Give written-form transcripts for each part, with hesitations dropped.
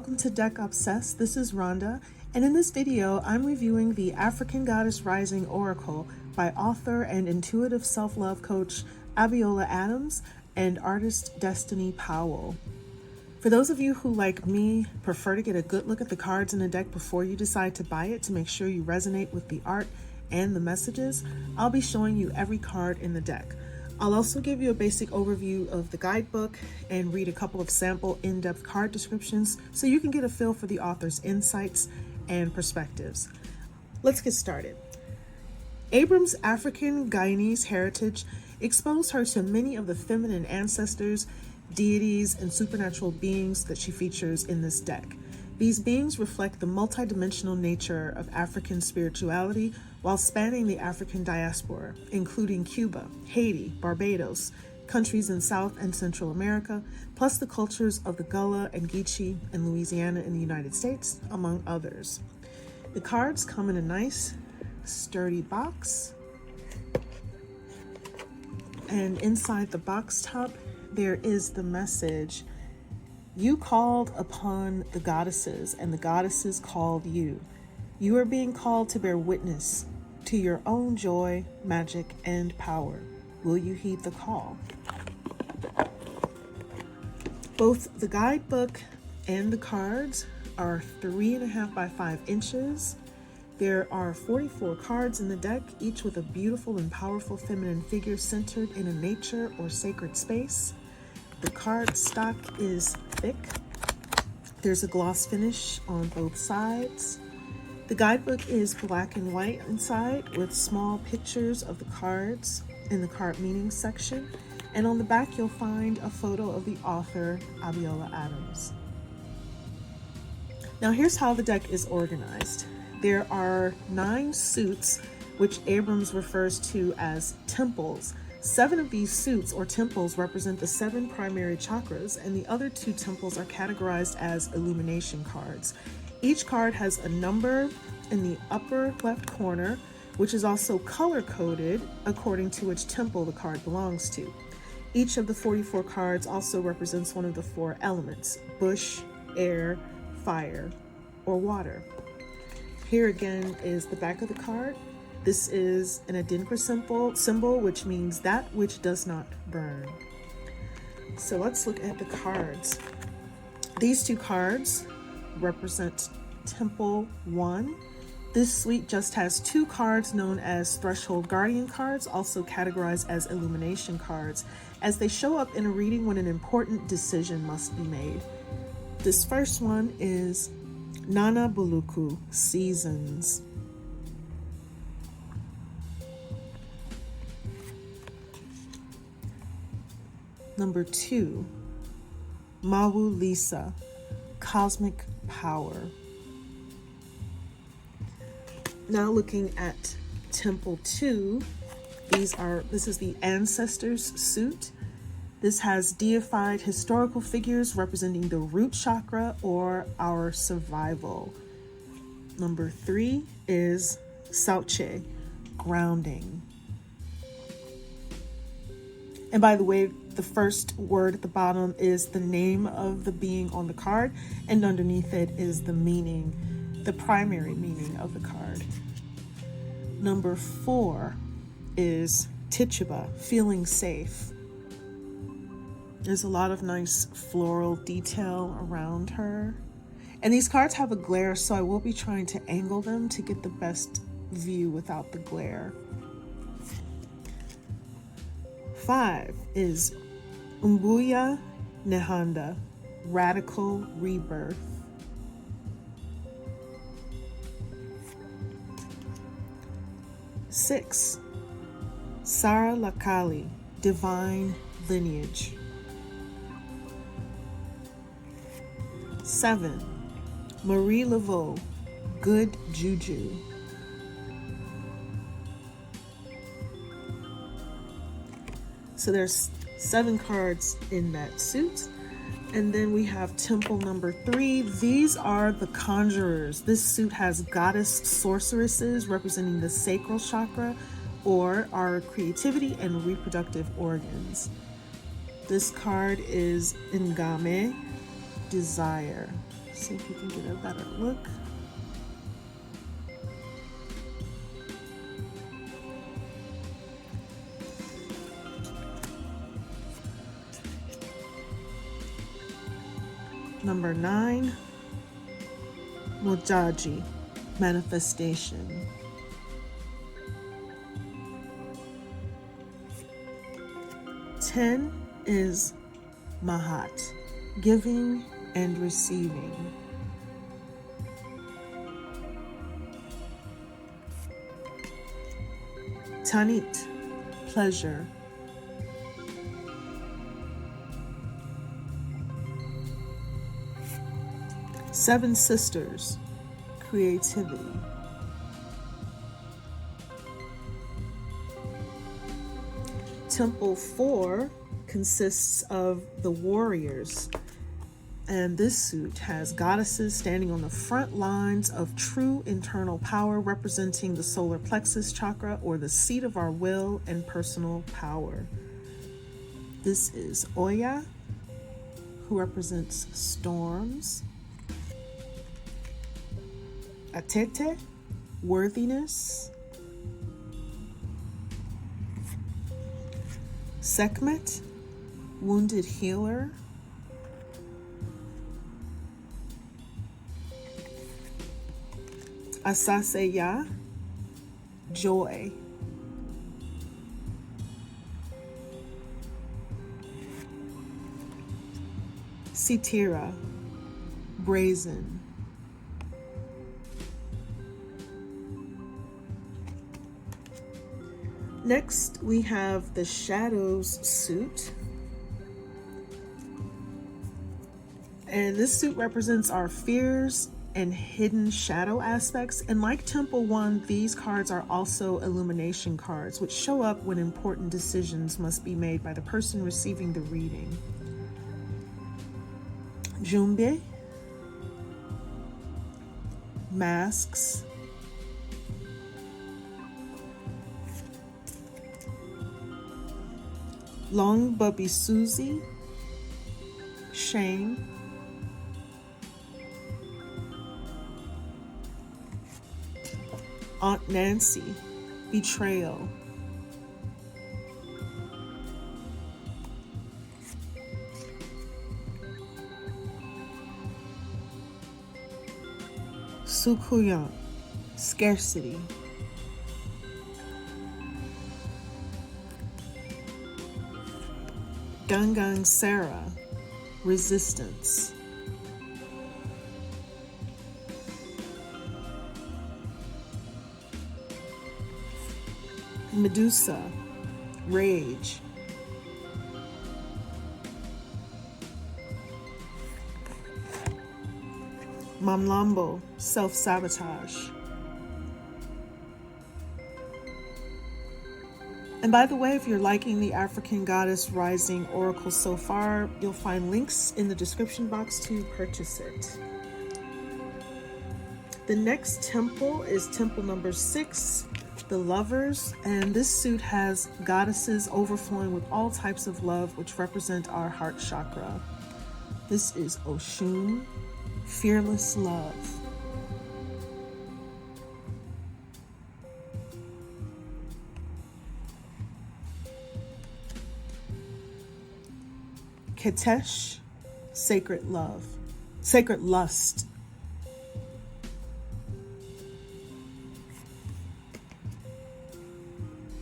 welcome to Deck Obsessed. This is Rhonda, and in this video, I'm reviewing the African Goddess Rising Oracle by author and intuitive self-love coach Abiola Abrams and artist Destiny Powell. For those of you who, like me, prefer to get a good look at the cards in the deck before you decide to buy it to make sure you resonate with the art and the messages, I'll be showing you every card in the deck. I'll also give you a basic overview of the guidebook and read a couple of sample in-depth card descriptions so you can get a feel for the author's insights and perspectives. Let's get started. Abrams' African Guyanese heritage exposed her to many of the feminine ancestors, deities, and supernatural beings that she features in this deck. These beings reflect the multidimensional nature of African spirituality while spanning the African diaspora, including Cuba, Haiti, Barbados, countries in South and Central America, plus the cultures of the Gullah and Geechee in Louisiana in the United States, among others. The cards come in a nice, sturdy box. And inside the box top, there is the message: you called upon the goddesses, and the goddesses called you. You are being called to bear witness to your own joy, magic, and power. Will you heed the call? Both the guidebook and the cards are 3.5 by 5 inches. There are 44 cards in the deck, each with a beautiful and powerful feminine figure centered in a nature or sacred space. The card stock is thick. There's a gloss finish on both sides. The guidebook is black and white inside with small pictures of the cards in the card meaning section. And on the back, you'll find a photo of the author, Abiola Abrams. Now here's how the deck is organized. There are 9 suits, which Abrams refers to as temples. 7 of these suits or temples represent the 7 primary chakras, and the other 2 temples are categorized as Illumination Cards. Each card has a number in the upper left corner, which is also color-coded according to which temple the card belongs to. Each of the 44 cards also represents one of the 4 elements: bush, air, fire, or water. Here again is the back of the card. This is an Adinkra symbol, which means that which does not burn. So let's look at the cards. These 2 cards represent Temple 1. This suite just has 2 cards known as Threshold Guardian cards, also categorized as Illumination cards, as they show up in a reading when an important decision must be made. This first one is Nana Buluku, Seasons. Number 2, Mawu Lisa, Cosmic Power. Now looking at Temple 2, this is the Ancestors suit. This has deified historical figures representing the root chakra or our survival. Number 3 is Sauche, Grounding. And by the way, the first word at the bottom is the name of the being on the card, and underneath it is the meaning, the primary meaning of the card. Number 4 is Tituba, Feeling Safe. There's a lot of nice floral detail around her. And these cards have a glare, so I will be trying to angle them to get the best view without the glare. 5 is Umbuya Nehanda, Radical Rebirth. 6, Sara Lakali, Divine Lineage. 7, Marie Laveau, Good Juju. 'So there's 7 cards in that suit. And then we have Temple number 3. These are the Conjurers. This suit has goddess sorceresses representing the sacral chakra or our creativity and reproductive organs. This card is Ngame, Desire. See if we can get a better look. Number 9, Mojaji, manifestation. 10 is Mahat, giving and receiving. 'Tanit, pleasure. 7 sisters, creativity. 4 consists of the warriors, and this suit has goddesses standing on the front lines of true internal power, representing the solar plexus chakra, or the seat of our will and personal power. This is Oya, who represents storms. Atete, worthiness. Sekhmet, wounded healer. Asaseya, joy. Sitira, brazen. Next, we have the Shadows suit. And this suit represents our fears and hidden shadow aspects. And like Temple 1, these cards are also Illumination cards, which show up when important decisions must be made by the person receiving the reading. Jumbe, masks. Long Bubby Susie, shame. Aunt Nancy, betrayal. Sukuyan, scarcity. Gangang Sarah, resistance. Medusa, rage. Mamlambo, self-sabotage. And by the way, if you're liking the African Goddess Rising Oracle so far, you'll find links in the description box to purchase it. The next temple is temple number 6, the Lovers, and this suit has goddesses overflowing with all types of love, which represent our heart chakra. This is Oshun, fearless love. Ketesh, sacred love, sacred lust.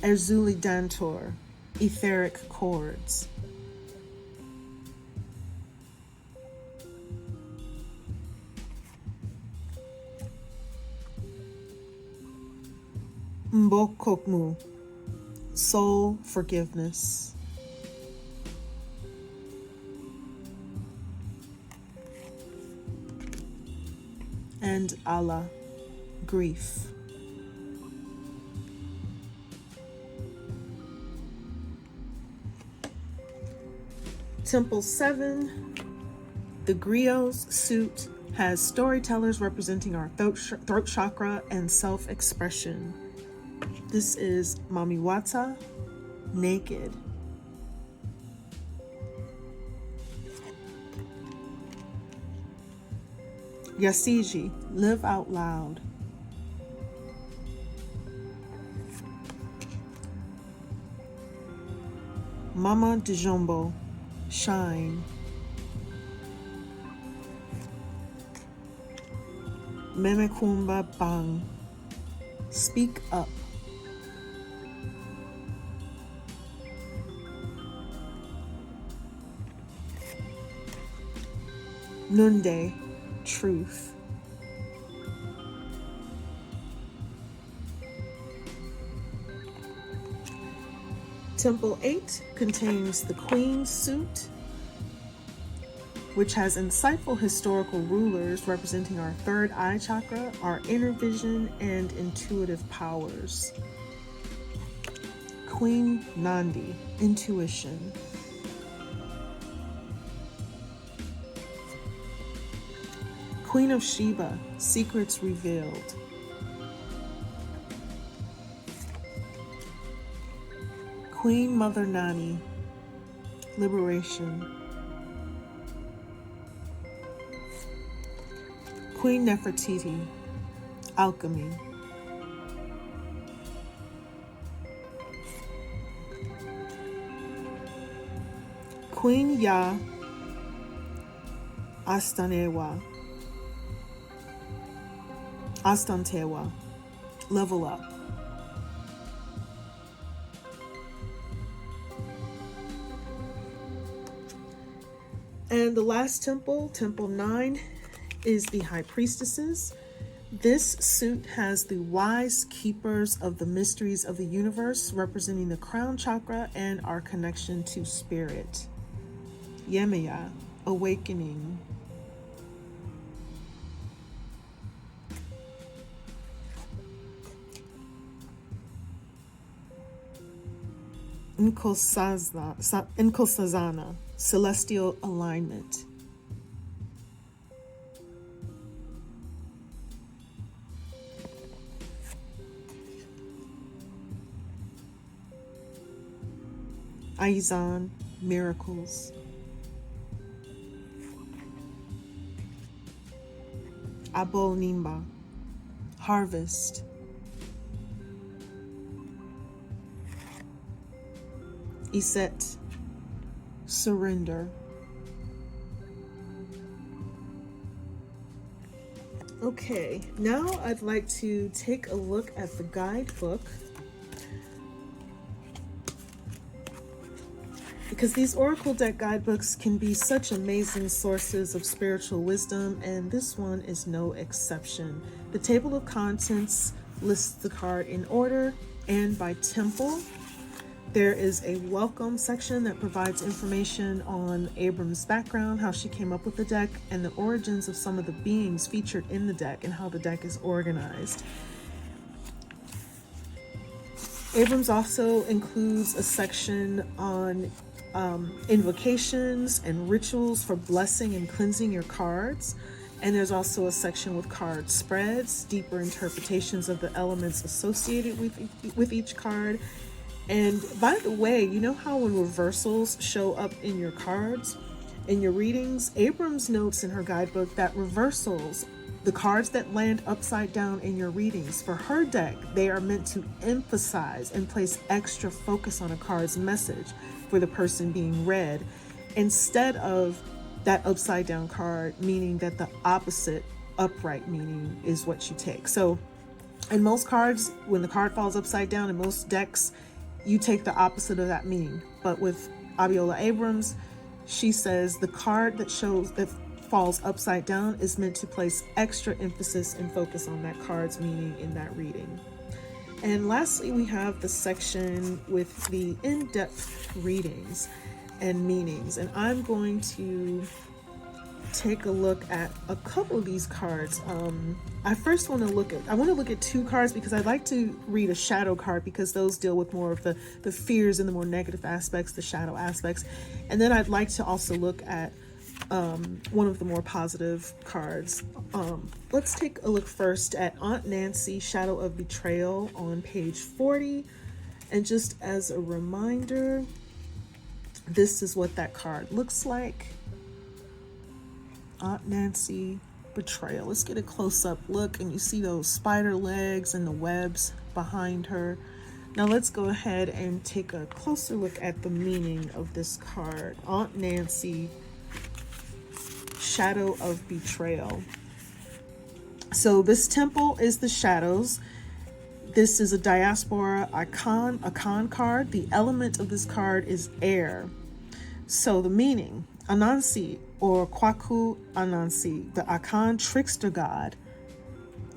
Erzuli Dantor, etheric chords. Mbokokmu, soul forgiveness. And Allah, grief. Temple 7, the Griots suit has storytellers representing our throat chakra and self-expression. This is Mamiwata, naked. Yasiji, live out loud. Mama Dijombo, shine. Memekumba Bang, speak up. Nunde, truth. Temple 8 contains the Queen's Suit, which has insightful historical rulers representing our third eye chakra, our inner vision, and intuitive powers. Queen Nandi, intuition. Queen of Sheba, secrets revealed. Queen Mother Nani, liberation. Queen Nefertiti, alchemy. Queen Ya, Astanewa, Astantewa, level up. And the last temple, Temple 9, is the High Priestesses. This suit has the wise keepers of the mysteries of the universe, representing the crown chakra and our connection to spirit. Yemaya, awakening. Nkosazana, celestial alignment. Aizan, miracles. Abol Nimba, harvest. Iset, surrender. Okay, now I'd like to take a look at the guidebook, because these Oracle deck guidebooks can be such amazing sources of spiritual wisdom, and this one is no exception. The table of contents lists the card in order and by temple. There is a welcome section that provides information on Abrams' background, how she came up with the deck, and the origins of some of the beings featured in the deck and how the deck is organized. Abrams also includes a section on invocations and rituals for blessing and cleansing your cards. And there's also a section with card spreads, deeper interpretations of the elements associated with each card. And by the way, you know how when reversals show up in your cards, in your readings, Abrams notes in her guidebook that reversals, the cards that land upside down in your readings, for her deck, they are meant to emphasize and place extra focus on a card's message for the person being read, instead of that upside down card, meaning that the opposite upright meaning is what you take. So in most cards, when the card falls upside down in most decks, you take the opposite of that meaning. But with Abiola Abrams, she says the card that falls upside down is meant to place extra emphasis and focus on that card's meaning in that reading. And lastly, we have the section with the in-depth readings and meanings. And I'm going to take a look at a couple of these cards. I want to look at two cards because I'd like to read a shadow card, because those deal with more of the fears and the more negative aspects, the shadow aspects. And then I'd like to also look at one of the more positive cards. Let's take a look first at Aunt Nancy, Shadow of Betrayal on page 40. And just as a reminder, this is what that card looks like. Aunt Nancy, Betrayal. Let's get a close-up look, and you see those spider legs and the webs behind her. Now let's go ahead and take a closer look at the meaning of this card. Aunt Nancy, Shadow of Betrayal. So this temple is the shadows. This is a diaspora icon card. The element of this card is air. So the meaning, Anansi or Kwaku Anansi, the Akan trickster god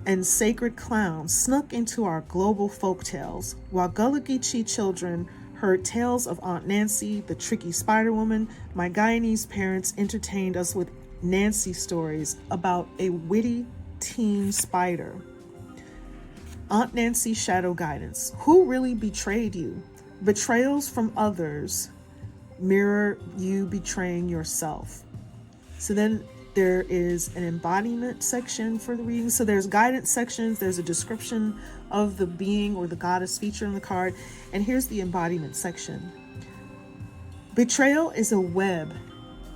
and sacred clown, snuck into our global folktales. While Gullah Geechee children heard tales of Aunt Nancy, the tricky spider woman, my Guyanese parents entertained us with Nancy stories about a witty teen spider. Aunt Nancy shadow guidance. Who really betrayed you? Betrayals from others mirror you betraying yourself. So then there is an embodiment section for the reading. So there's guidance sections, there's a description of the being or the goddess featured in the card, and here's the embodiment section. Betrayal is a web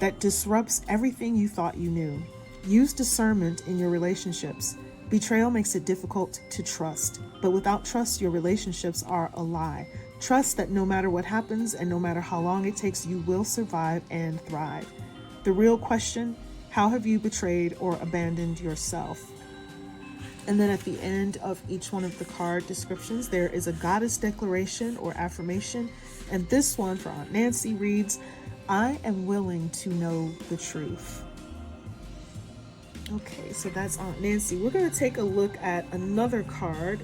that disrupts everything you thought you knew. Use discernment in your relationships. Betrayal makes it difficult to trust, but without trust, your relationships are a lie. Trust that no matter what happens and no matter how long it takes, you will survive and thrive. The real question, how have you betrayed or abandoned yourself? And then at the end of each one of the card descriptions, there is a goddess declaration or affirmation. And this one for Aunt Nancy reads, I am willing to know the truth. Okay, so that's Aunt Nancy. We're going to take a look at another card,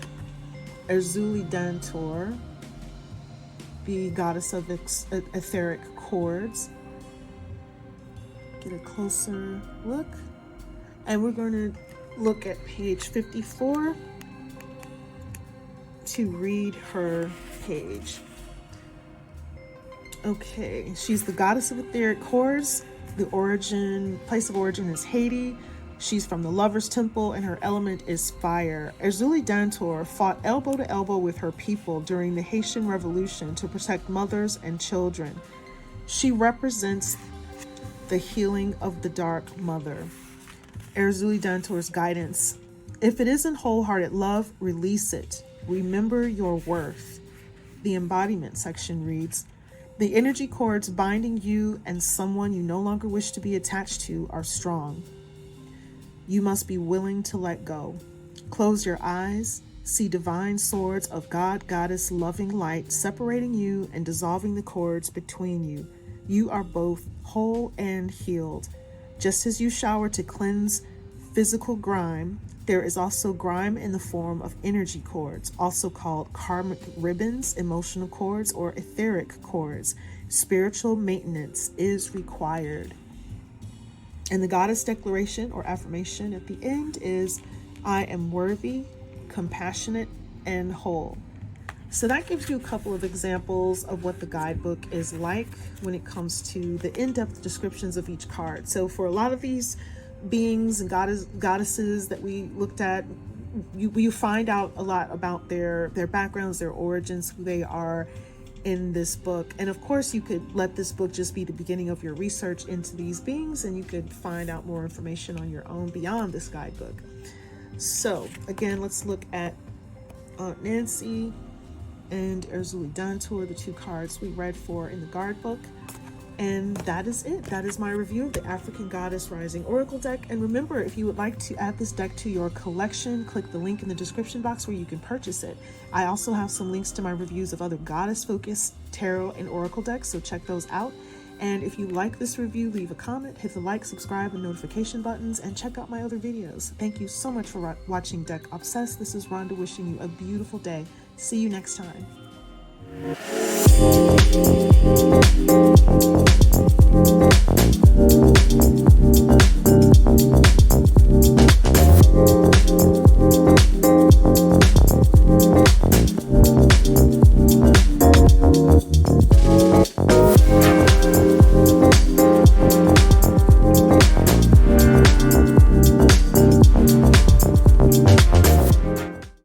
Erzuli Dantor, the goddess of etheric chords. Get a closer look. And we're going to look at page 54 to read her page. Okay, she's the goddess of etheric chords. The place of origin is Haiti. She's from the Lover's Temple, and her element is fire. Erzuli Dantor fought elbow to elbow with her people during the Haitian Revolution to protect mothers and children. She represents the healing of the Dark Mother. Erzuli Dantor's guidance. If it isn't wholehearted love, release it. Remember your worth. The embodiment section reads, the energy cords binding you and someone you no longer wish to be attached to are strong. You must be willing to let go. Close your eyes, see divine swords of God, Goddess, loving light separating you and dissolving the cords between you. You are both whole and healed. Just as you shower to cleanse physical grime, there is also grime in the form of energy cords, also called karmic ribbons, emotional cords, or etheric cords. Spiritual maintenance is required. And the goddess declaration or affirmation at the end is, I am worthy, compassionate, and whole. So that gives you a couple of examples of what the guidebook is like when it comes to the in-depth descriptions of each card. So for a lot of these beings and goddesses that we looked at, you find out a lot about their backgrounds, their origins, who they are in this book. And of course, you could let this book just be the beginning of your research into these beings, and you could find out more information on your own beyond this guidebook. So again, let's look at Aunt Nancy and Erzuli Dantor, the two cards we read for in the guard book. And that is it. That is my review of the African Goddess Rising Oracle deck. And remember, if you would like to add this deck to your collection, click the link in the description box where you can purchase it. I also have some links to my reviews of other goddess-focused tarot and oracle decks, so check those out. And if you like this review, leave a comment, hit the like, subscribe, and notification buttons, and check out my other videos. Thank you so much for watching Deck Obsessed. This is Rhonda wishing you a beautiful day. See you next time.